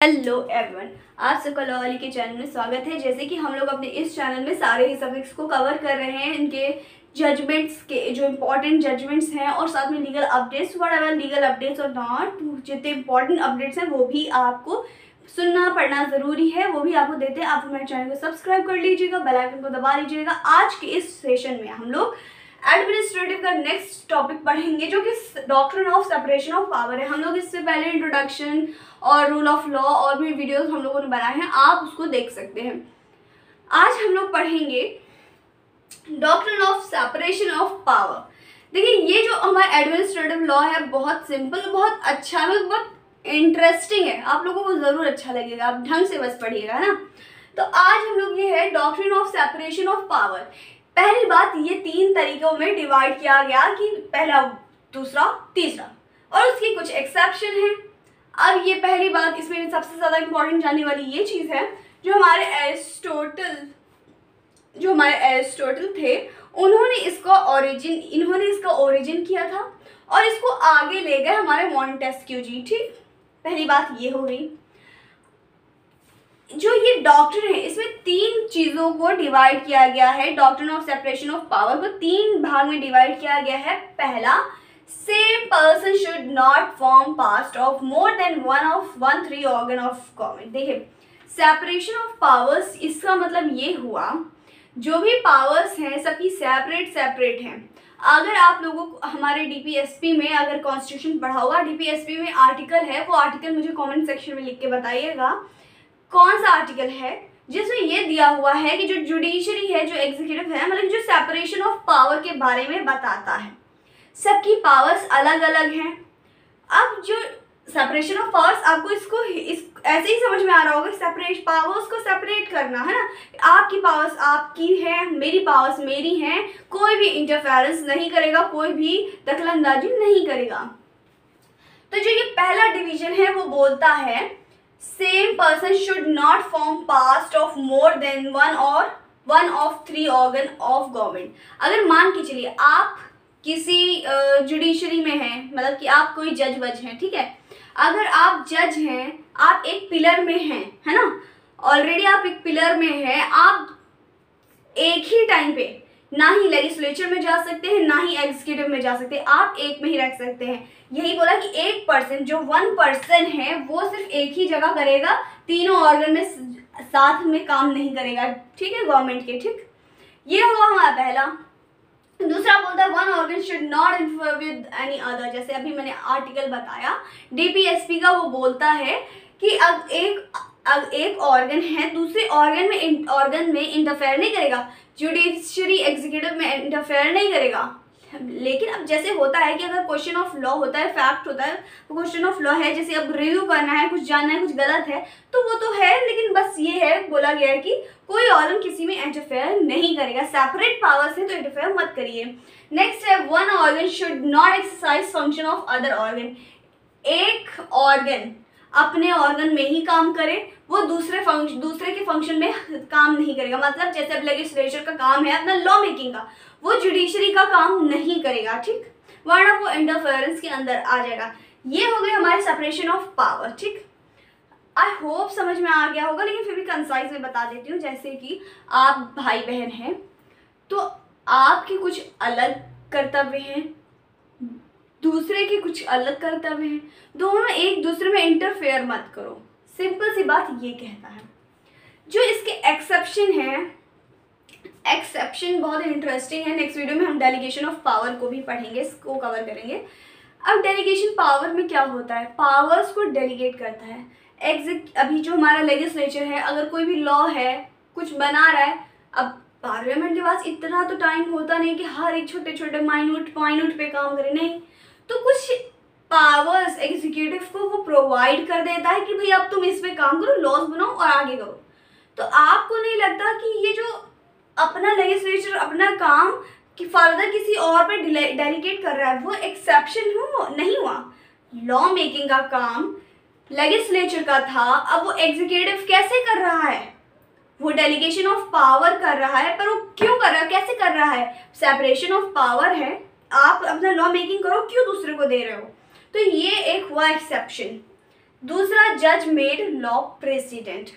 Hello everyone, आप सबका law वाली के चैनल में स्वागत है। जैसे कि हम लोग अपने इस चैनल में सारे ही सब्जेक्ट्स को कवर कर रहे हैं, इनके जजमेंट्स के जो इम्पोर्टेंट जजमेंट्स हैं और साथ में legal updates, whatever legal updates और नॉट जितने इम्पोर्टेंट अपडेट्स हैं वो भी आपको सुनना पढ़ना ज़रूरी है, वो भी आपको देते हैं। आप हमारे चैनल को सब्सक्राइब कर लीजिएगा, बेल आइकन को दबा लीजिएगा। आज के इस सेशन में हम लोग एडमिनिस्ट्रेटिव का नेक्स्ट टॉपिक पढ़ेंगे जो कि doctrine of separation of power है। हम लोग इससे पहले इंट्रोडक्शन और रूल ऑफ लॉ और भी वीडियोस हम लोगों ने बनाए हैं, आप उसको देख सकते हैं। आज हम लोग पढ़ेंगे doctrine of separation of power. देखिए, ये जो हमारा एडमिनिस्ट्रेटिव लॉ है बहुत सिंपल, बहुत अच्छा, बहुत इंटरेस्टिंग है, आप लोगों को ज़रूर अच्छा लगेगा, आप ढंग से बस पढ़िएगा ना। तो आज हम लोग ये है doctrine of separation of power. पहली बात, ये 3 तरीकों में डिवाइड किया गया कि पहला, दूसरा, तीसरा, और उसकी कुछ एक्सेप्शन है। अब ये पहली बात, इसमें सबसे ज़्यादा इंपॉर्टेंट जानने वाली ये चीज़ है, जो हमारे एरिस्टोटल थे, इन्होंने इसका ओरिजिन किया था और इसको आगे ले गए हमारे मॉन्टेस्क्यू जी। ठीक, पहली बात ये हो गई। जो ये डॉक्ट्रिन है, इसमें 3 चीज़ों को डिवाइड किया गया है। Doctrine of separation of power को 3 भाग में डिवाइड किया गया है। पहला, same person should not form past of more than 1/3 organ of government. देखिए, सेपरेशन ऑफ पावर्स, इसका मतलब ये हुआ जो भी पावर्स हैं सबकी सेपरेट हैं। अगर आप लोगों को हमारे डीपीएसपी में अगर कॉन्स्टिट्यूशन पढ़ा होगा, डीपीएसपी में आर्टिकल है, वो आर्टिकल मुझे कमेंट सेक्शन में लिख के बताइएगा कौन सा आर्टिकल है जिसमें ये दिया हुआ है कि जो जुडिशरी है, जो एग्जीक्यूटिव है, मतलब जो सेपरेशन ऑफ पावर के बारे में बताता है। सबकी पावर्स अलग अलग हैं। अब जो सेपरेशन ऑफ पावर्स, आपको ऐसे ही समझ में आ रहा होगा, सेपरेट पावर्स को सेपरेट करना है ना। आपकी पावर्स आपकी है, मेरी पावर्स मेरी हैं, कोई भी इंटरफेरेंस नहीं करेगा, कोई भी दखलंदाजी नहीं करेगा। तो जो ये पहला डिवीजन है वो बोलता है same person should not form past of more than 1/3 organ of government. अगर मान के चलिए आप किसी जुडिशरी में हैं, मतलब कि आप कोई जज वज हैं, ठीक है। अगर आप जज हैं, आप एक पिलर में हैं, है ना, ऑलरेडी आप एक पिलर में हैं, आप एक ही टाइम पे ना ही लेजिस्लेचर में जा सकते हैं, ना ही एग्जीक्यूटिव में जा सकते हैं, आप एक में ही रह सकते हैं। यही बोला कि एक पर्सन, जो 1 पर्सन है, वो सिर्फ एक ही जगह करेगा, तीनों ऑर्गन में साथ में काम नहीं करेगा, ठीक है, गवर्नमेंट के। ठीक, ये हुआ हमारा पहला। दूसरा बोलता है 1 organ should not interfere with any other. जैसे अभी मैंने आर्टिकल बताया डीपीएसपी का, वो बोलता है कि अब एक ऑर्गन है, दूसरे ऑर्गन में इंटरफेयर नहीं करेगा, जुडिशरी एग्जीक्यूटिव में इंटरफेयर नहीं करेगा। लेकिन अब जैसे होता है कि अगर क्वेश्चन ऑफ लॉ होता है, फैक्ट होता है, क्वेश्चन ऑफ लॉ है, जैसे अब रिव्यू करना है, कुछ जानना है, कुछ गलत है, तो वो तो है, लेकिन बस ये है, बोला गया है कि कोई ऑर्गन किसी में इंटरफेयर नहीं करेगा। सेपरेट पावर्स है तो इंटरफेयर मत करिए। नेक्स्ट है 1 organ should not exercise function of other organ. एक ऑर्गन अपने ऑर्गन में ही काम करे, वो दूसरे के फंक्शन में काम नहीं करेगा। मतलब जैसे अब लेजिस्लेचर का काम है अपना लॉ मेकिंग का, वो जुडिशरी का काम नहीं करेगा, ठीक, वरना वो इंटरफेरेंस के अंदर आ जाएगा। ये हो गए हमारे सेपरेशन ऑफ पावर। ठीक, आई होप समझ में आ गया होगा, लेकिन फिर भी कंसाइज में बता देती हूँ। जैसे कि आप भाई बहन हैं, तो आपके कुछ अलग कर्तव्य हैं, दूसरे के कुछ अलग कर्तव्य हैं, दोनों एक दूसरे में इंटरफेयर मत करो। सिंपल सी बात ये कहता है। जो इसके एक्सेप्शन है, एक्सेप्शन बहुत इंटरेस्टिंग है। नेक्स्ट वीडियो में हम डेलीगेशन ऑफ पावर को भी पढ़ेंगे, इसको कवर करेंगे। अब डेलीगेशन पावर में क्या होता है, पावर्स को डेलीगेट करता है अभी जो हमारा लेजिस्लेचर है, अगर कोई भी लॉ है, कुछ बना रहा है, अब पार्लियामेंट के पास इतना तो टाइम होता नहीं कि हर एक छोटे छोटे माइन्यूट पे काम करे, नहीं, तो कुछ पावर्स एग्जीक्यूटिव को वो प्रोवाइड कर देता है कि भाई अब तुम इस पे काम करो, लॉज बनाओ और आगे करो। तो आपको नहीं लगता कि ये जो अपना लेजिस्लेचर अपना काम कि फर्दर किसी और पे डेलीगेट कर रहा है, वो एक्सेप्शन नहीं हुआ। लॉ मेकिंग का काम लेजिस्लेचर का था, अब वो एग्जीक्यूटिव कैसे कर रहा है, वो डेलीगेशन ऑफ पावर कर रहा है, पर वो क्यों कर रहा है, कैसे कर रहा है, सेपरेशन ऑफ पावर है, आप अपना लॉ मेकिंग करो, क्यों दूसरे को दे रहे हो। तो ये एक हुआ एक्सेप्शन। दूसरा, जज मेड लॉ प्रेसिडेंट।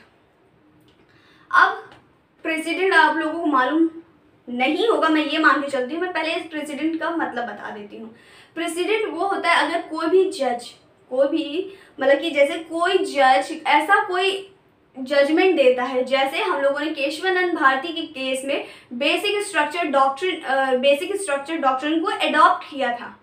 अब प्रेसिडेंट आप लोगों को मालूम नहीं होगा, मैं ये मान के चलती हूँ, मैं पहले इस प्रेसिडेंट का मतलब बता देती हूँ। प्रेसिडेंट वो होता है अगर कोई भी जज, कोई भी मतलब कि जैसे कोई जज ऐसा कोई जजमेंट देता है, जैसे हम लोगों ने केशवानंद भारती के केस में बेसिक स्ट्रक्चर डॉक्ट्रिन को एडॉप्ट किया था।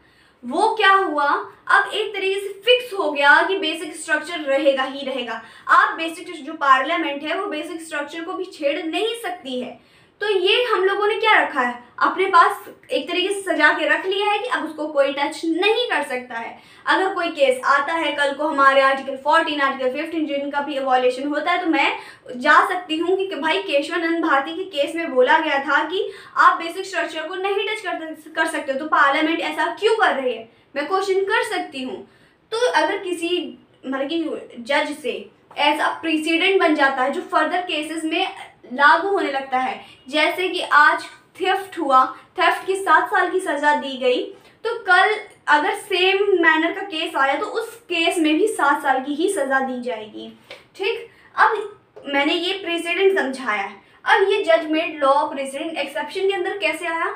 वो क्या हुआ, अब एक तरीके से फिक्स हो गया कि बेसिक स्ट्रक्चर रहेगा ही रहेगा। आप बेसिक जो पार्लियामेंट है वो बेसिक स्ट्रक्चर को भी छेड़ नहीं सकती है। तो ये हम लोगों ने क्या रखा है, अपने पास एक तरीके से सजा के रख लिया है कि अब उसको कोई टच नहीं कर सकता है। अगर कोई केस आता है कल को हमारे आर्टिकल 14, आर्टिकल 15 जिनका भी वॉयलेशन होता है, तो मैं जा सकती हूँ कि भाई केशवानंद भारती के केस में बोला गया था कि आप बेसिक स्ट्रक्चर को नहीं टच कर सकते हो, तो पार्लियामेंट ऐसा क्यों कर रही है, मैं क्वेश्चन कर सकती हूँ। तो अगर किसी मतलब कि जज से ऐसा प्रेसिडेंट बन जाता है जो फर्दर केसेस में लागू होने लगता है, जैसे कि आज थेफ्ट हुआ, थेफ्ट की 7 साल की सज़ा दी गई, तो कल अगर सेम मैनर का केस आया तो उस केस में भी 7 साल की ही सज़ा दी जाएगी। ठीक, अब मैंने ये प्रेसिडेंट समझाया है। अब ये जज मेड लॉ प्रेसिडेंट एक्सेप्शन के अंदर कैसे आया,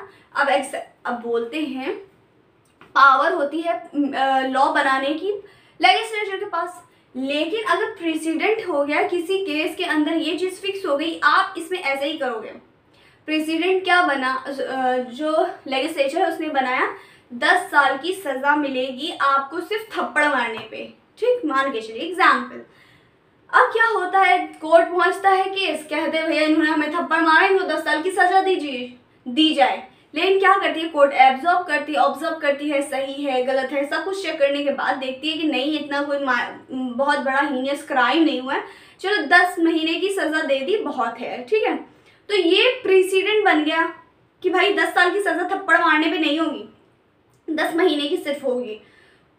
अब बोलते हैं पावर होती है लॉ बनाने की लेजिस्लेचर के पास, लेकिन अगर प्रेसिडेंट हो गया किसी केस के अंदर, ये चीज़ फिक्स हो गई, आप इसमें ऐसे ही करोगे। प्रेसिडेंट क्या बना, जो लेजिस्लेचर है उसने बनाया 10 साल की सज़ा मिलेगी आपको सिर्फ थप्पड़ मारने पे। ठीक, मान के चलिए एग्जाम्पल। अब क्या होता है, कोर्ट पहुंचता है केस, कहते हैं भैया इन्होंने हमें थप्पड़ मारा, इनको 10 साल की सज़ा दी जाए। लेकिन क्या करती है कोर्ट, ऑब्जर्व करती है सही है गलत है, सब कुछ चेक करने के बाद देखती है कि नहीं इतना कोई बहुत बड़ा हीनियस क्राइम नहीं हुआ है, चलो 10 महीने की सज़ा दे दी, बहुत है। ठीक है, तो ये प्रेसिडेंट बन गया कि भाई 10 साल की सज़ा थप्पड़ मारने पे नहीं होगी, 10 महीने की सिर्फ होगी।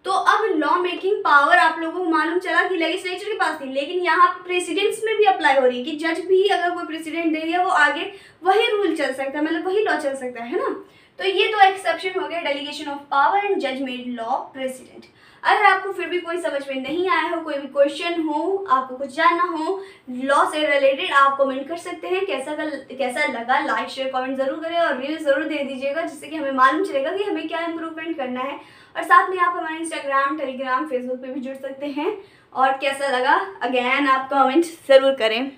तो अब लॉ मेकिंग पावर आप लोगों को मालूम चला कि लेजिस्लेचर के पास थी, लेकिन यहाँ प्रेसिडेंट्स में भी अप्लाई हो रही है कि जज भी अगर कोई प्रेसिडेंट दे दिया वो आगे वही रूल चल सकता है, मतलब वही लॉ चल सकता है ना। तो ये तो एक्सेप्शन हो गया डेलीगेशन ऑफ पावर एंड जज मेड लॉ प्रेसिडेंट। अगर आपको फिर भी कोई समझ में नहीं आया हो, कोई भी क्वेश्चन हो, आपको कुछ जानना हो लॉ से रिलेटेड, आप कमेंट कर सकते हैं। कैसा लगा लाइक शेयर कमेंट जरूर करें और रिव्यू जरूर दे दीजिएगा, जिससे कि हमें मालूम चलेगा कि हमें क्या इम्प्रूवमेंट करना है। और साथ में आप हमारे इंस्टाग्राम, टेलीग्राम, फेसबुक पे भी जुड़ सकते हैं। और कैसा लगा अगेन आप कमेंट ज़रूर करें।